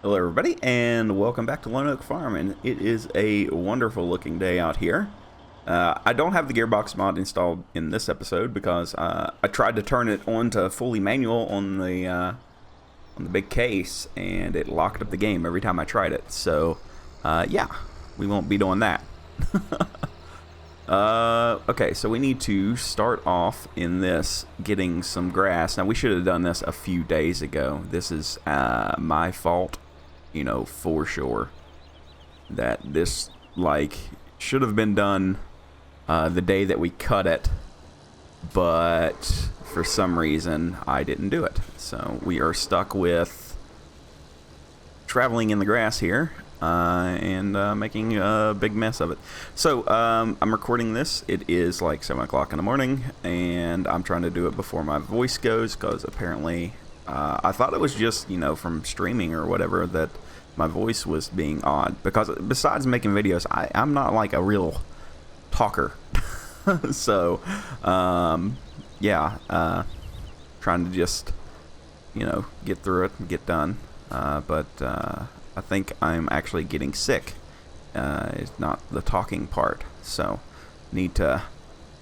Hello everybody and welcome back to Lone Oak Farm, and it is a wonderful looking day out here. I don't have the gearbox mod installed in this episode because I tried to turn it on to fully manual on the big case and it locked up the game every time I tried it. So yeah, we won't be doing that. Okay, so we need to start off in this getting some grass. Now we should have done this a few days ago. This is my fault, you know, for sure. That this should have been done the day that we cut it, but for some reason I didn't do it. So we are stuck with traveling in the grass here. And making a big mess of it. So I'm recording this. It is like 7 o'clock in the morning, and I'm trying to do it before my voice goes, because apparently I thought it was just, you know, from streaming or whatever that my voice was being odd, because besides making videos, I'm not like a real talker. So yeah, trying to just, you know, get through it and get done, but I think I'm actually getting sick. It's not the talking part, so need to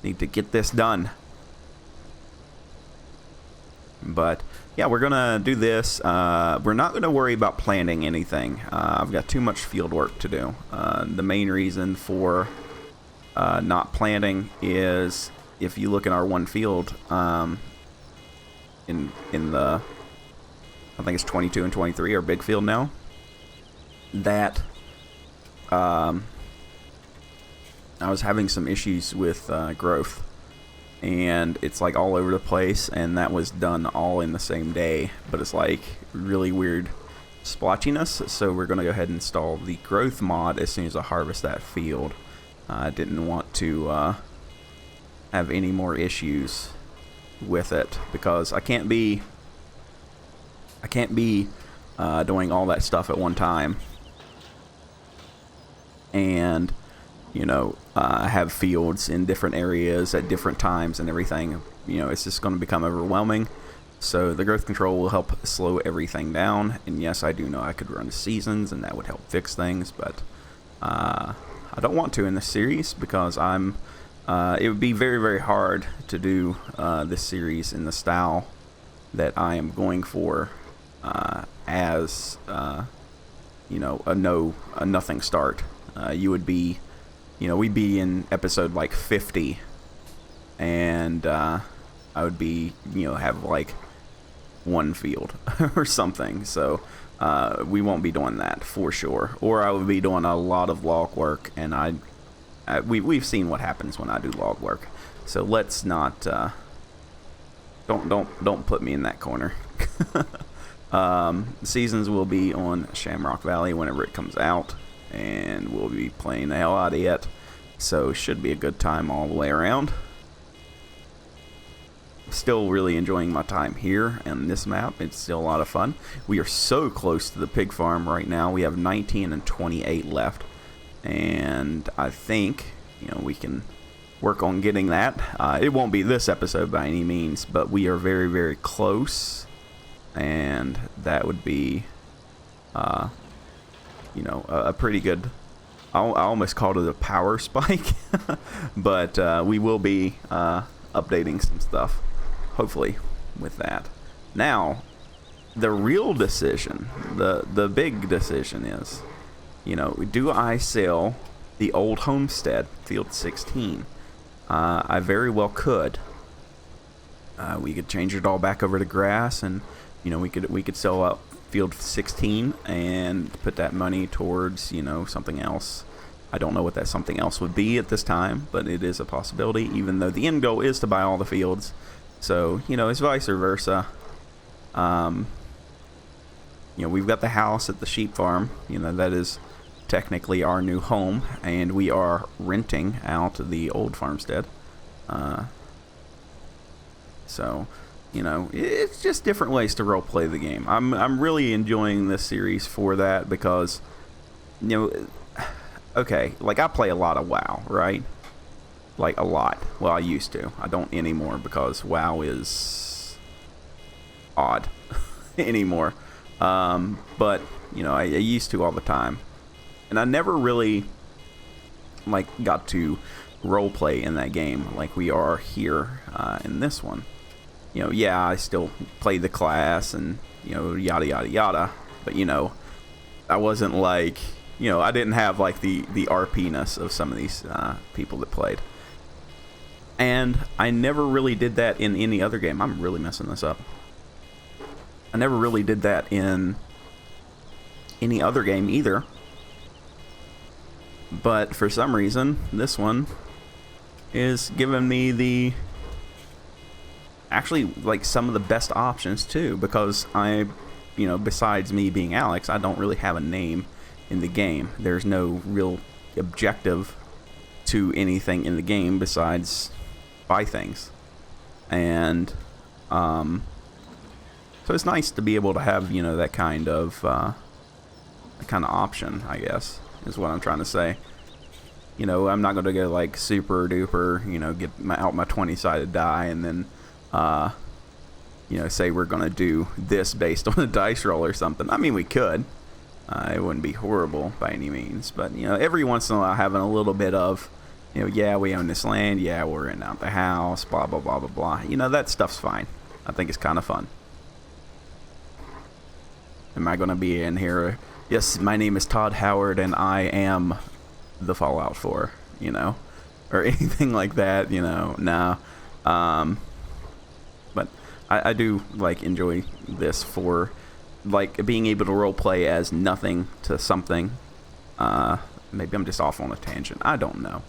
get this done. But yeah, we're gonna do this. We're not gonna worry about planting anything. I've got too much field work to do. The main reason for not planting is, if you look in our one field, in the, I think it's 22 and 23, our big field now, that I was having some issues with growth, and it's like all over the place, and that was done all in the same day, but it's like really weird splotchiness. So we're going to go ahead and install the growth mod as soon as I harvest that field. I didn't want to have any more issues with it, because I can't be doing all that stuff at one time. And, you know, have fields in different areas at different times and everything. You know, it's just going to become overwhelming. So the growth control will help slow everything down. And yes, I do know I could run seasons, and that would help fix things, but I don't want to in this series, because it would be very, very hard to do this series in the style that I am going for, as you know, a nothing start. You would be, you know, we'd be in episode like 50, and I would be, you know, have like one field or something. So we won't be doing that for sure. Or I would be doing a lot of log work, and we've seen what happens when I do log work. So let's not don't put me in that corner. Seasons will be on Shamrock Valley whenever it comes out, and we'll be playing the hell out of it, so should be a good time all the way around. Still really enjoying my time here on this map. It's still a lot of fun. We are so close to the pig farm right now. We have 19 and 28 left, and I think, you know, we can work on getting that. It won't be this episode by any means, but we are very, very close, and that would be you know, a pretty good, I almost called it a power spike, but we will be updating some stuff, hopefully, with that. Now, the real decision, the big decision is, you know, do I sell the old homestead, field 16? I very well could. We could change it all back over to grass, and, you know, we could sell out field 16 and put that money towards, you know, something else. I don't know what that something else would be at this time, but it is a possibility, even though the end goal is to buy all the fields. So, you know, it's vice versa. You know, we've got the house at the sheep farm. You know, that is technically our new home, and we are renting out the old farmstead. So, you know, it's just different ways to role play the game. I'm really enjoying this series for that, because, you know, okay, like I play a lot of WoW, right? Like a lot. Well, I used to. I don't anymore, because WoW is odd anymore. But you know, I used to all the time, and I never really like got to role play in that game like we are here in this one. You know, yeah, I still played the class and, you know, yada yada yada, but you know, I wasn't like, you know, I didn't have like the RP-ness of some of these people that played. And I never really did that in any other game. I'm really messing this up. I never really did that in any other game either. But for some reason, this one is giving me the... actually, like, some of the best options, too. Because I, you know, besides me being Alex, I don't really have a name in the game. There's no real objective to anything in the game besides buy things. And, so it's nice to be able to have, you know, that kind of option, I guess, is what I'm trying to say. You know, I'm not going to go like super duper, you know, get out my 20-sided die and then, you know, say we're going to do this based on a dice roll or something. I mean, we could. It wouldn't be horrible by any means. But, you know, every once in a while having a little bit of, you know, yeah, we own this land. Yeah, we're renting out the house, blah, blah, blah, blah, blah. You know, that stuff's fine. I think it's kind of fun. Am I going to be in here? Yes, my name is Todd Howard, and I am the Fallout 4, you know, or anything like that, you know, no. But I do, like, enjoy this for, like, being able to roleplay as nothing to something. Maybe I'm just off on a tangent. I don't know.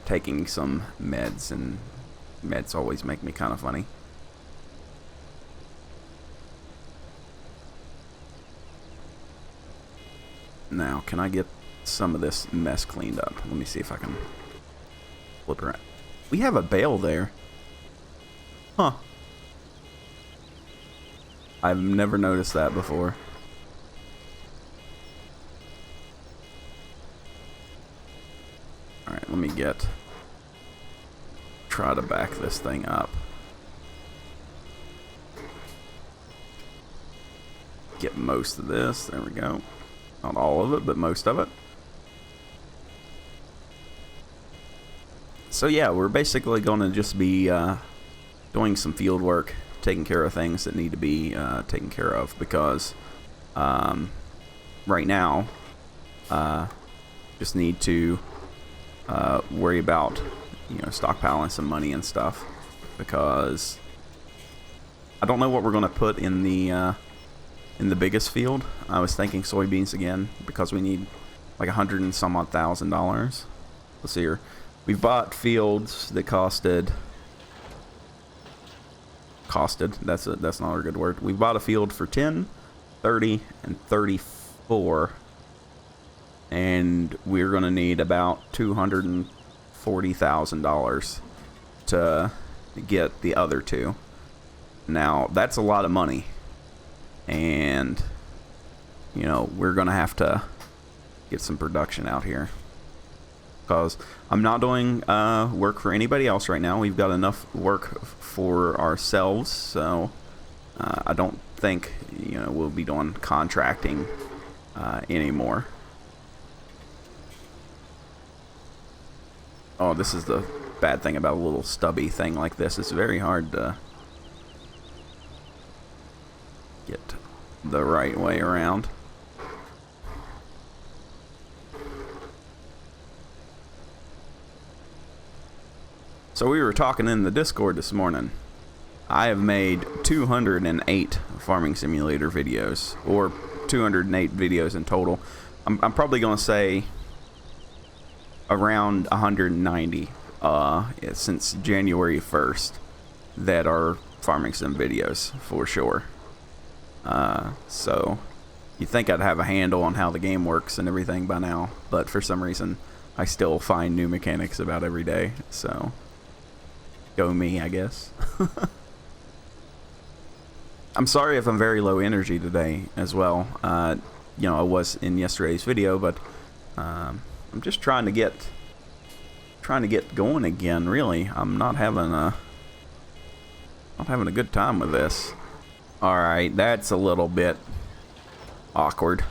Taking some meds, and meds always make me kind of funny. Now, can I get some of this mess cleaned up? Let me see if I can flip around. We have a bale there. Huh. I've never noticed that before. Alright, let me try to back this thing up. Get most of this. There we go. Not all of it, but most of it. So yeah, we're basically going to just be doing some field work, taking care of things that need to be taken care of, because right now just need to worry about, you know, stockpiling some money and stuff, because I don't know what we're going to put in the biggest field. I was thinking soybeans again, because we need like $100 and some odd thousand. Let's see here. We've bought fields that costed, that's not a good word. We bought a field for 10, 30, and 34. And we're going to need about $240,000 to get the other two. Now, that's a lot of money. And, you know, we're going to have to get some production out here, because I'm not doing work for anybody else right now. We've got enough work for ourselves, so I don't think, you know, we'll be doing contracting anymore. Oh, this is the bad thing about a little stubby thing like this. It's very hard to get the right way around. So we were talking in the Discord this morning. I have made 208 Farming Simulator videos, or 208 videos in total. I'm probably going to say around 190 since January 1st that are Farming Sim videos for sure. So you'd think I'd have a handle on how the game works and everything by now, but for some reason I still find new mechanics about every day, so go me, I guess. I'm sorry if I'm very low energy today as well. You know, I was in yesterday's video, but I'm just trying to get going again, really. I'm not having a good time with this. Alright, that's a little bit awkward.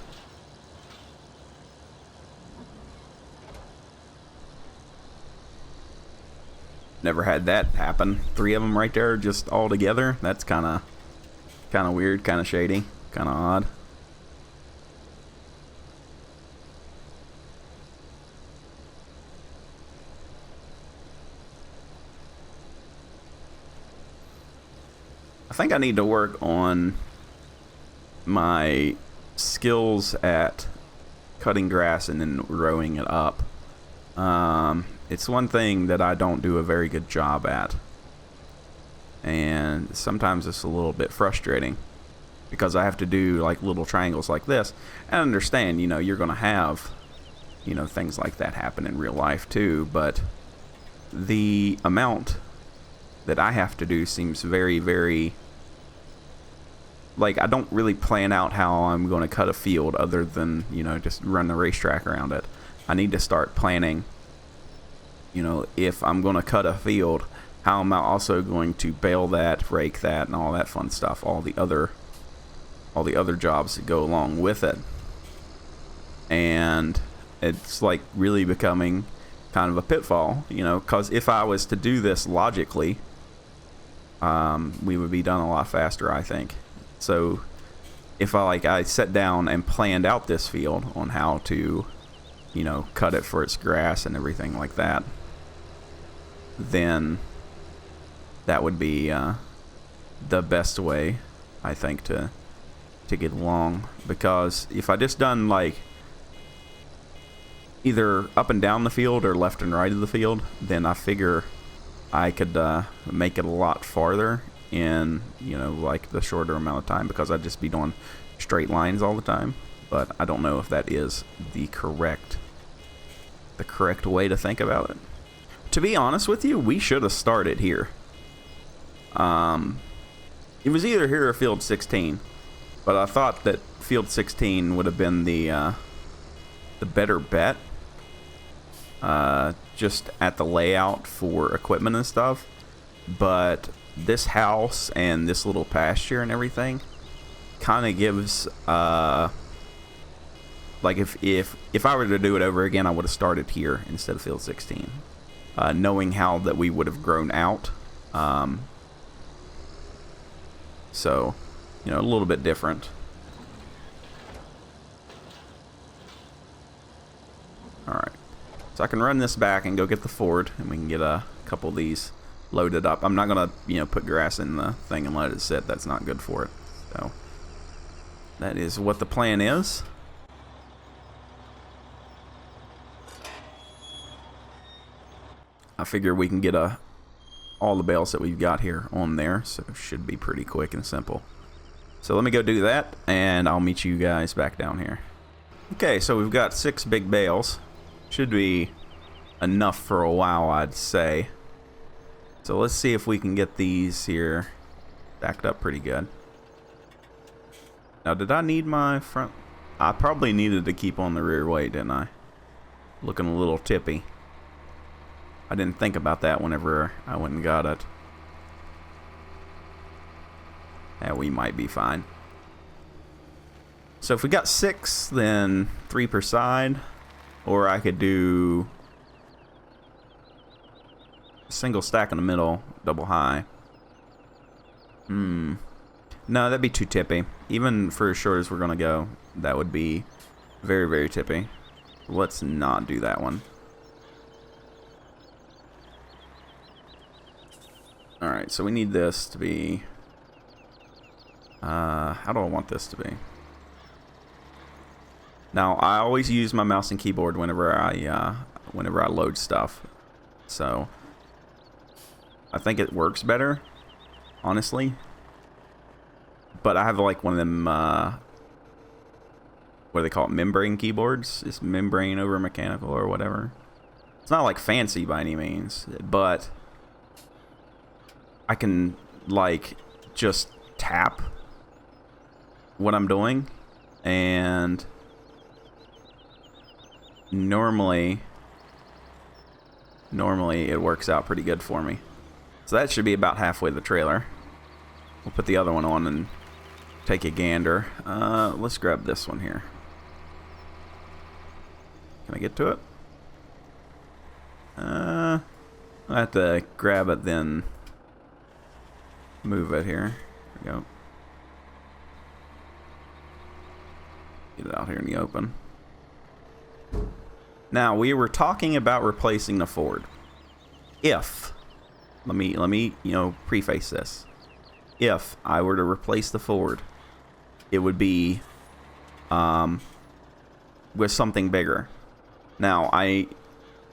Never had that happen. 3 of them right there just all together. That's kind of weird, kind of shady, kind of odd. I think I need to work on my skills at cutting grass and then rowing it up. It's one thing that I don't do a very good job at, and sometimes it's a little bit frustrating because I have to do like little triangles like this. And I understand, you know, you're gonna have, you know, things like that happen in real life too, but the amount that I have to do seems very, very, like, I don't really plan out how I'm going to cut a field other than, you know, just run the racetrack around it. I need to start planning, you know, if I'm going to cut a field, how am I also going to bale that, rake that, and all that fun stuff, all the other jobs that go along with it. And it's like really becoming kind of a pitfall, you know, because if I was to do this logically, we would be done a lot faster, I think. So if I sat down and planned out this field on how to, you know, cut it for its grass and everything like that, then that would be the best way, I think, to get along. Because if I just done like either up and down the field or left and right of the field, then I figure I could make it a lot farther in, you know, like the shorter amount of time, because I'd just be doing straight lines all the time. But I don't know if that is the correct way to think about it. To be honest with you, we should have started here. It was either here or field 16, but I thought that field 16 would have been the better bet, just at the layout for equipment and stuff. But this house and this little pasture and everything kind of gives, like, if I were to do it over again, I would have started here instead of field 16, knowing how that we would have grown out. So, you know, a little bit different. Alright, so I can run this back and go get the Ford, and we can get a couple of these loaded up. I'm not gonna, you know, put grass in the thing and let it sit. That's not good for it. So that is what the plan is. I figure we can get all the bales that we've got here on there, so it should be pretty quick and simple. So let me go do that, and I'll meet you guys back down here. Okay, so we've got 6 big bales. Should be enough for a while, I'd say. So let's see if we can get these here backed up pretty good. Now, did I need my front? I probably needed to keep on the rear weight, didn't I? Looking a little tippy. I didn't think about that whenever I went and got it. Yeah, we might be fine. So if we got 6, then 3 per side. Or I could do a single stack in the middle, double high. No, that'd be too tippy. Even for as short as we're gonna go, that would be very, very tippy. Let's not do that one. Alright, so we need this to be... how do I want this to be? Now, I always use my mouse and keyboard whenever I load stuff. So, I think it works better, honestly. But I have like one of them, what do they call it? Membrane keyboards? It's membrane over mechanical or whatever. It's not like fancy by any means, but I can like just tap what I'm doing, and normally it works out pretty good for me. So that should be about halfway to the trailer. We'll put the other one on and take a gander. Let's grab this one here. Can I get to it? I have to grab it, then move it here. There we go. Get it out here in the open. Now, we were talking about replacing the Ford. If, let me, you know, preface this. If I were to replace the Ford, it would be with something bigger. Now,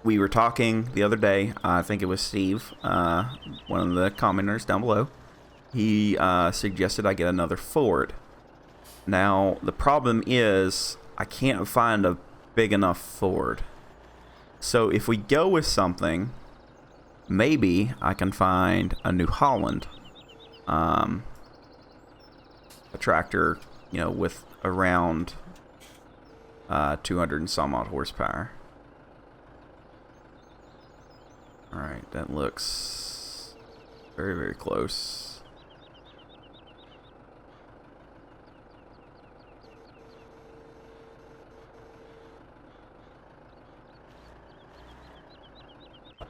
we were talking the other day, I think it was Steve, one of the commenters down below. He suggested I get another Ford. Now, the problem is I can't find a big enough Ford. So if we go with something, maybe I can find a New Holland. A tractor, you know, with around 200 and some odd horsepower. Alright, that looks very, very close.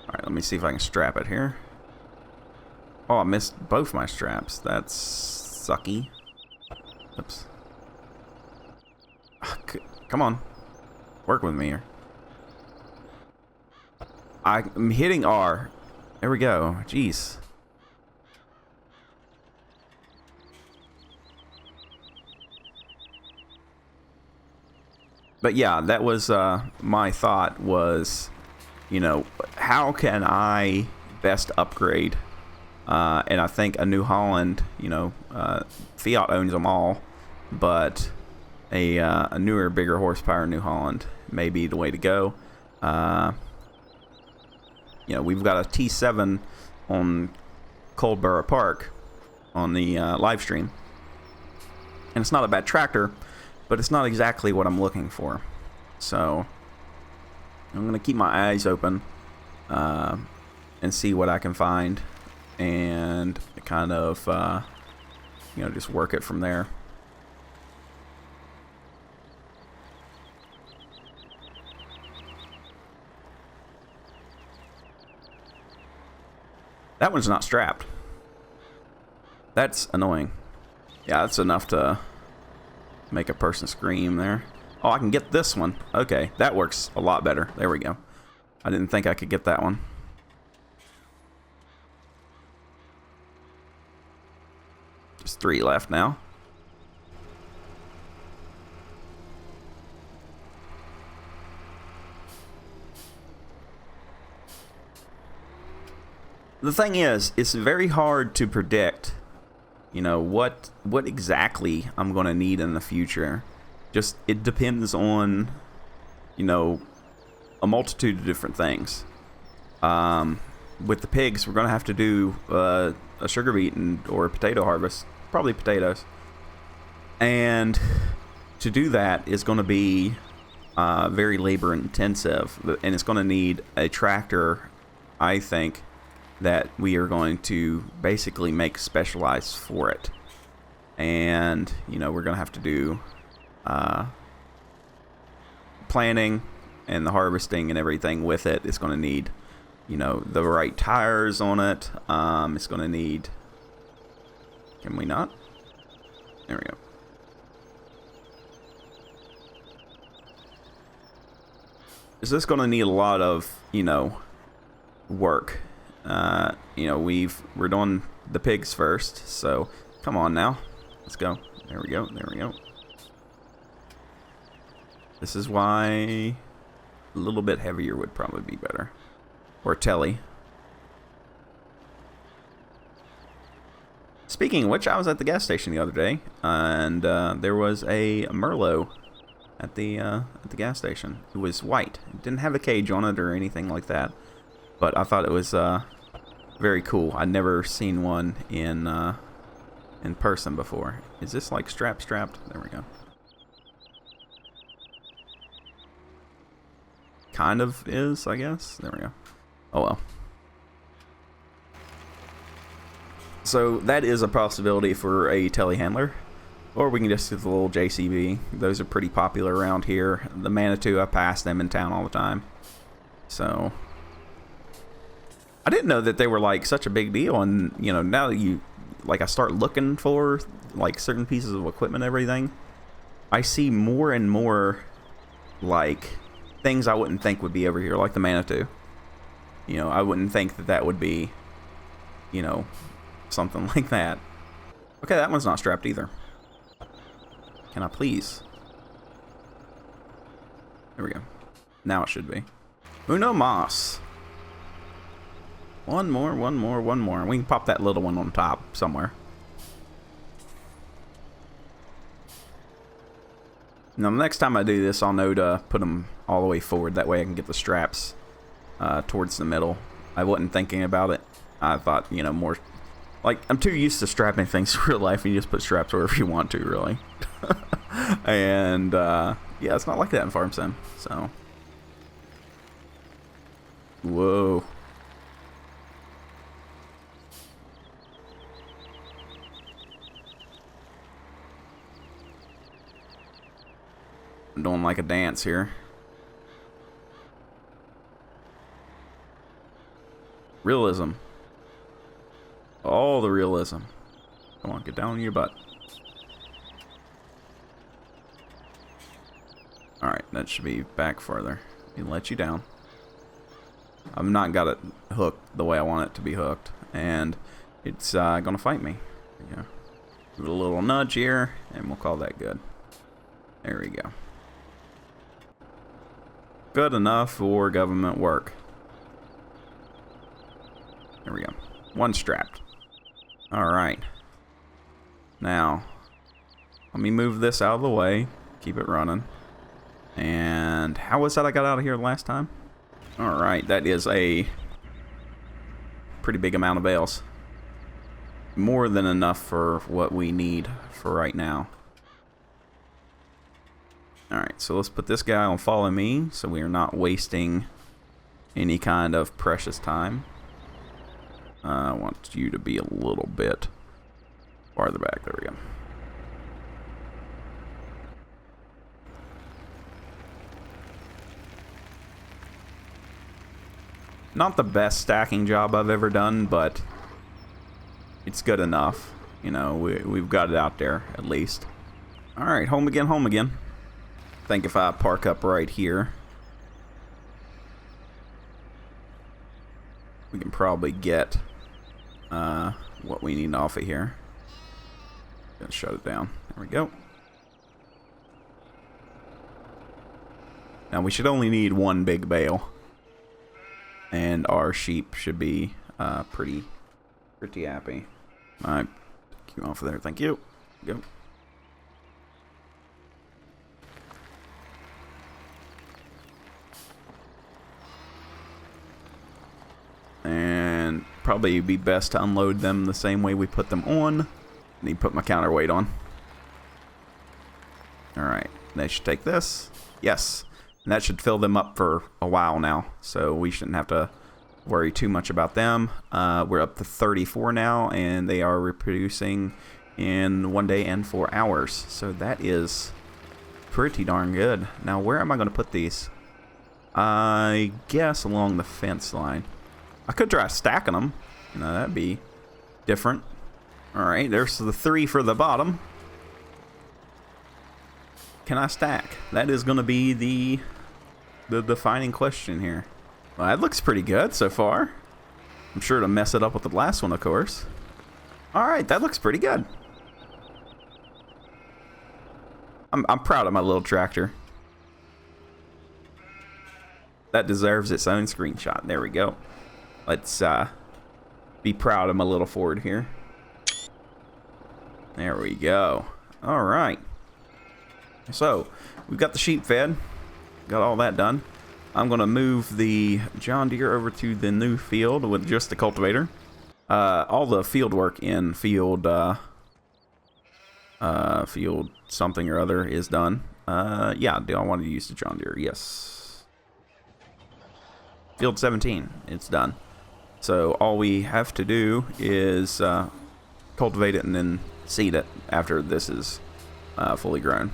Alright, let me see if I can strap it here. Oh, I missed both my straps. That's sucky. Oops. Come on. Work with me here. I'm hitting R. There we go. Jeez. But yeah, that was my thought was, you know, how can I best upgrade? And I think a New Holland, you know, Fiat owns them all, but a newer, bigger horsepower New Holland may be the way to go. You know, we've got a T7 on Coldborough Park on the live stream, and it's not a bad tractor, but it's not exactly what I'm looking for. So I'm gonna keep my eyes open and see what I can find, and kind of you know, just work it from there. That one's not strapped. That's annoying. Yeah, that's enough to make a person scream there. Oh, I can get this one. Okay, that works a lot better. There we go. I didn't think I could get that one. Just 3 left now. The thing is, it's very hard to predict, you know, what exactly I'm going to need in the future. Just, it depends on, you know, a multitude of different things. With the pigs, we're going to have to do a sugar beet or a potato harvest. Probably potatoes. And to do that is going to be very labor intensive. And it's going to need a tractor, I think, that we are going to basically make specialized for it. And, you know, we're going to have to do planting and the harvesting and everything with it. It's going to need, you know, the right tires on it. It's going to need... Can we not? There we go. Is this going to need a lot of, you know, work? You know, we're doing the pigs first, so come on now. Let's go. There we go. There we go. This is why a little bit heavier would probably be better. Or telly. Speaking of which, I was at the gas station the other day, and there was a Merlot at the gas station. It was white. It didn't have a cage on it or anything like that, but I thought it was very cool. I'd never seen one in person before. Is this like strapped? There we go. Kind of is, I guess. There we go. Oh well. So that is a possibility for a telehandler. Or we can just get the little JCB. Those are pretty popular around here. The Manitou, I pass them in town all the time. So I didn't know that they were like such a big deal. And you know, now that you like, I start looking for like certain pieces of equipment and everything, I see more and more like things I wouldn't think would be over here, like the Manitou. You know, I wouldn't think that that would be, you know, something like that. Okay, that one's not strapped either. Can I please? There we go. Now it should be. Uno mas. One more, one more, one more. We can pop that little one on top somewhere. Now, the next time I do this, I'll know to put them all the way forward. That way I can get the straps towards the middle. I wasn't thinking about it. I thought, you know, more... Like, I'm too used to strapping things in real life, and you just put straps wherever you want to, really. And, yeah, it's not like that in Farm Sim, so... Whoa. I'm doing like a dance here. Realism. All the realism. Come on, get down on your butt. Alright, that should be back further. Let me let you down. I've not got it hooked the way I want it to be hooked. And it's gonna fight me. Yeah. Give it a little nudge here, and we'll call that good. There we go. Good enough for government work. There we go. One strapped. Alright. Now, let me move this out of the way. Keep it running. And how was that I got out of here last time? Alright, that is a pretty big amount of bales. More than enough for what we need for right now. Alright, so let's put this guy on follow me so we are not wasting any kind of precious time. I want you to be a little bit farther back. There we go. Not the best stacking job I've ever done, but it's good enough. You know, we've got it out there at least. Alright, home again, home again. I think if I park up right here, we can probably get what we need off of here. Gonna shut it down. There we go. Now we should only need one big bale, and our sheep should be pretty happy. All right, take you off of there. Thank you. Go. And probably be best to unload them the same way we put them on. I need to put my counterweight on. Alright, they should take this. Yes, and that should fill them up for a while now, so we shouldn't have to worry too much about them. We're up to 34 now, and they are reproducing in 1 day and 4 hours, so that is pretty darn good. Now, where am I going to put these? I guess along the fence line. I could try stacking them. You know, that'd be different. Alright, there's the 3 for the bottom. Can I stack? That is going to be the defining question here. Well, that looks pretty good so far. I'm sure to mess it up with the last one, of course. Alright, that looks pretty good. I'm proud of my little tractor. That deserves its own screenshot. There we go. Let's be proud of my little Ford here. There we go. All right. So we've got the sheep fed. Got all that done. I'm going to move the John Deere over to the new field with just the cultivator. All the field work in field field something or other is done. Yeah, do I want to use the John Deere? Yes. Field 17, it's done. So all we have to do is cultivate it and then seed it after this is fully grown.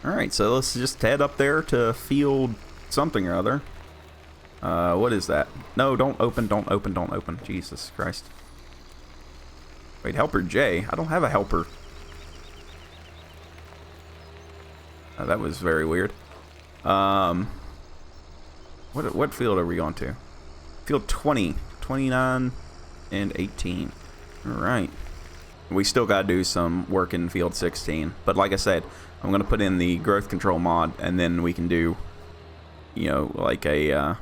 Alright, so let's just head up there to field something or other. What is that? No, don't open, don't open, don't open. Jesus Christ. Wait, helper J? I don't have a helper. That was very weird. What field are we going to? Field 20, 29, and 18. Alright. We still got to do some work in field 16. But like I said, I'm going to put in the growth control mod, and then we can do, you know, like a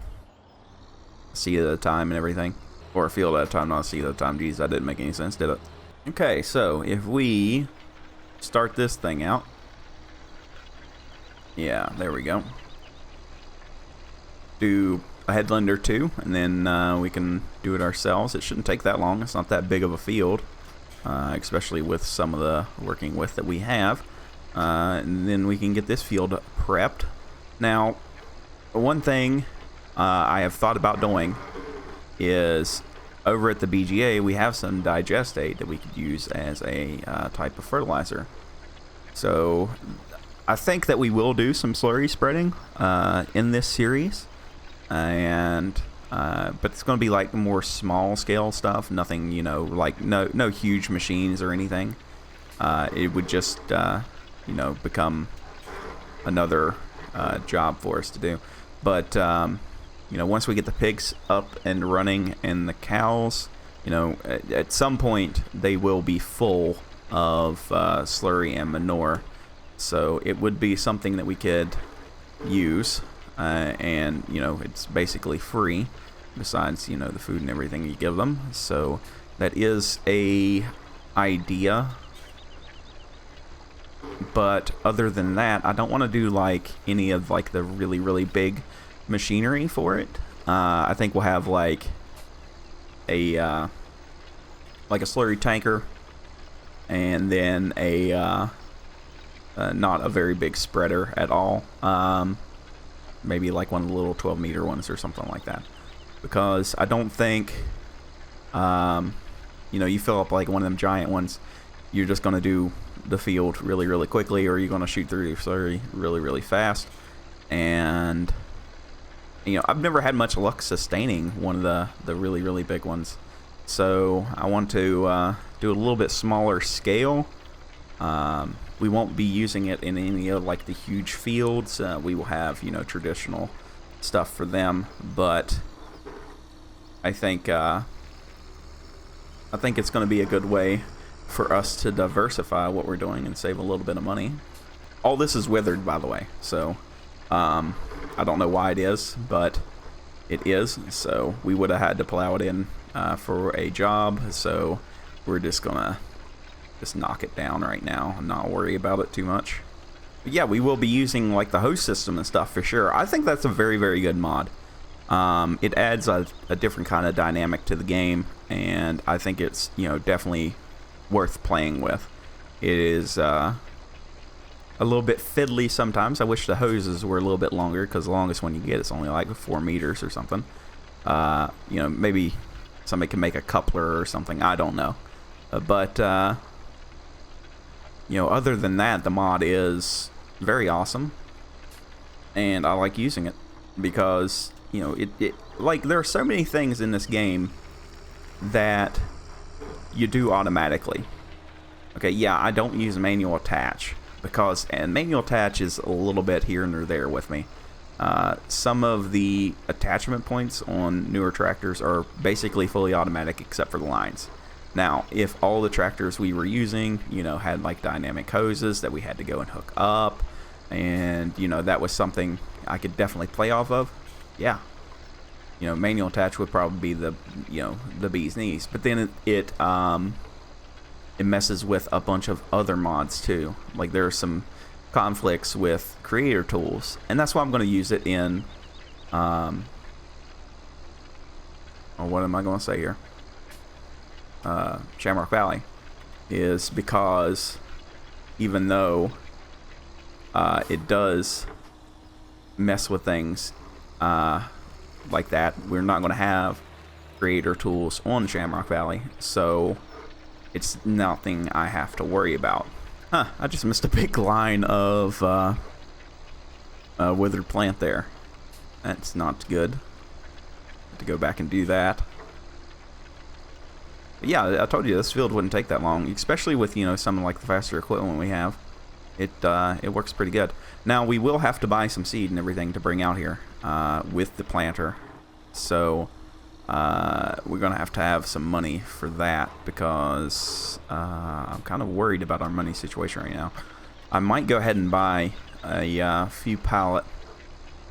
seed at a time and everything. Or a field at a time, not a seed at a time. Geez, that didn't make any sense, did it? Okay, so if we start this thing out. Yeah, there we go. Do a headland or two, and then we can do it ourselves. It shouldn't take that long. It's not that big of a field, especially with some of the working with that we have. And then we can get this field prepped. Now, one thing I have thought about doing is over at the BGA we have some digestate that we could use as a type of fertilizer. So I think that we will do some slurry spreading in this series, and but it's going to be like more small scale stuff. Nothing, you know, like no huge machines or anything. It would just you know, become another job for us to do. But you know, once we get the pigs up and running and the cows, you know, at some point they will be full of slurry and manure. So it would be something that we could use, and you know, it's basically free besides, you know, the food and everything you give them. So that is a idea. But other than that, I don't want to do like any of like the really big machinery for it. I think we'll have like a slurry tanker, and then a not a very big spreader at all. Maybe like one of the little 12-meter ones or something like that. Because I don't think, you know, you fill up like one of them giant ones, you're just going to do the field really quickly, or you're going to shoot through your slurry really fast. And you know, I've never had much luck sustaining one of the really big ones. So I want to do a little bit smaller scale. We won't be using it in any of like the huge fields. We will have, you know, traditional stuff for them, but I think it's going to be a good way for us to diversify what we're doing and save a little bit of money. All this is withered, by the way, so I don't know why it is, but it is. So we would have had to plow it in for a job, so we're just gonna knock it down right now and not worry about it too much. But yeah, we will be using like the host system and stuff for sure. I think that's a very good mod. It adds a different kind of dynamic to the game, and I think it's, you know, definitely worth playing with. It is a little bit fiddly sometimes. I wish the hoses were a little bit longer, because the longest one you get is only like 4 meters or something. You know, maybe somebody can make a coupler or something. I don't know. But you know, other than that, the mod is very awesome, and I like using it because, you know, it like there are so many things in this game that you do automatically. Okay, yeah, I don't use manual attach because, and manual attach is a little bit here and there with me. Some of the attachment points on newer tractors are basically fully automatic except for the lines. Now, if all the tractors we were using, you know, had like dynamic hoses that we had to go and hook up, and, you know, that was something I could definitely play off of, yeah, you know, manual attach would probably be the, you know, the bee's knees. But then it messes with a bunch of other mods too. Like there are some conflicts with creator tools, and that's why I'm going to use it in oh, what am I going to say here? Shamrock Valley, is because even though it does mess with things like that, we're not going to have creator tools on Shamrock Valley, so it's nothing I have to worry about. Huh, I just missed a big line of withered plant there. That's not good. Have to go back and do that. But yeah, I told you this field wouldn't take that long, especially with, you know, some like the faster equipment we have. It works pretty good. Now we will have to buy some seed and everything to bring out here with the planter. So we're gonna have to have some money for that because I'm kind of worried about our money situation right now. I might go ahead and buy a few pallet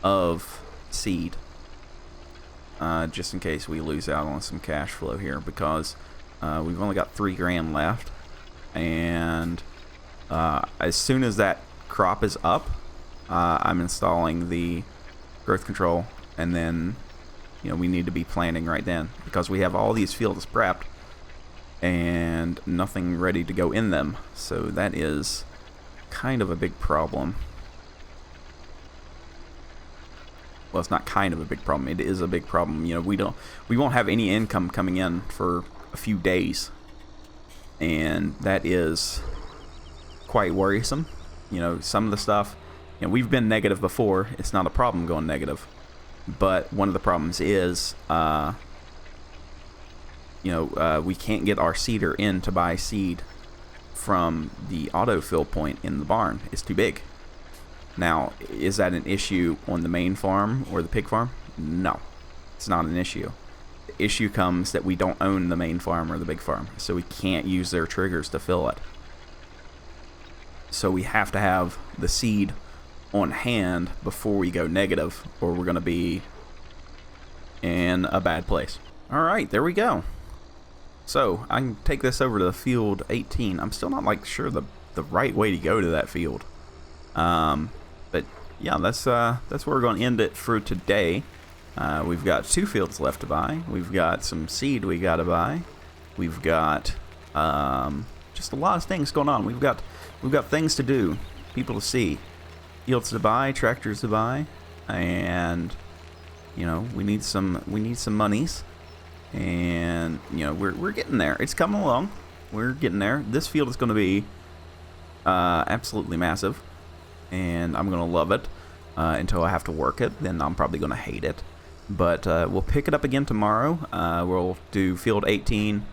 of seed just in case we lose out on some cash flow here, because we've only got 3 grand left, and as soon as that crop is up, I'm installing the growth control, and then, you know, we need to be planting right then because we have all these fields prepped and nothing ready to go in them. So that is kind of a big problem. Well, it's not kind of a big problem. It is a big problem. You know, we won't have any income coming in for a few days, and that is quite worrisome. You know, some of the stuff, you know, we've been negative before. It's not a problem going negative, but one of the problems is, we can't get our seeder in to buy seed from the autofill point in the barn. It's too big. Now, is that an issue on the main farm or the pig farm? No, it's not an issue. The issue comes that we don't own the main farm or the big farm, so we can't use their triggers to fill it. So we have to have the seed on hand before we go negative, or we're going to be in a bad place. All right, there we go. So I can take this over to field 18. I'm still not like sure the right way to go to that field. But yeah, that's where we're going to end it for today. We've got 2 fields left to buy. We've got some seed we got to buy. We've got just a lot of things going on. We've got things to do, people to see, fields to buy, tractors to buy, and you know, we need some monies, and you know, we're getting there. It's coming along. We're getting there. This field is going to be absolutely massive, and I'm going to love it until I have to work it. Then I'm probably going to hate it. But we'll pick it up again tomorrow. We'll do field 18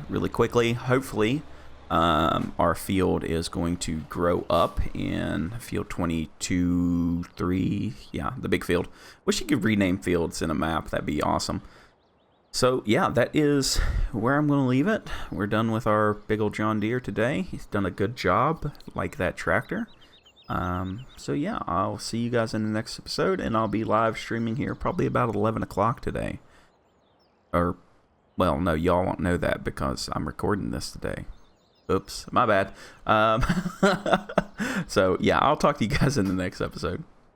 really quickly. Hopefully, our field is going to grow up in field 22, 3. Yeah, the big field. Wish you could rename fields in a map. That'd be awesome. So, yeah, that is where I'm going to leave it. We're done with our big old John Deere today. He's done a good job, like that tractor. So yeah, I'll see you guys in the next episode, and I'll be live streaming here probably about 11 o'clock today. Or, well, no, y'all won't know that because I'm recording this today. Oops, my bad. So yeah, I'll talk to you guys in the next episode.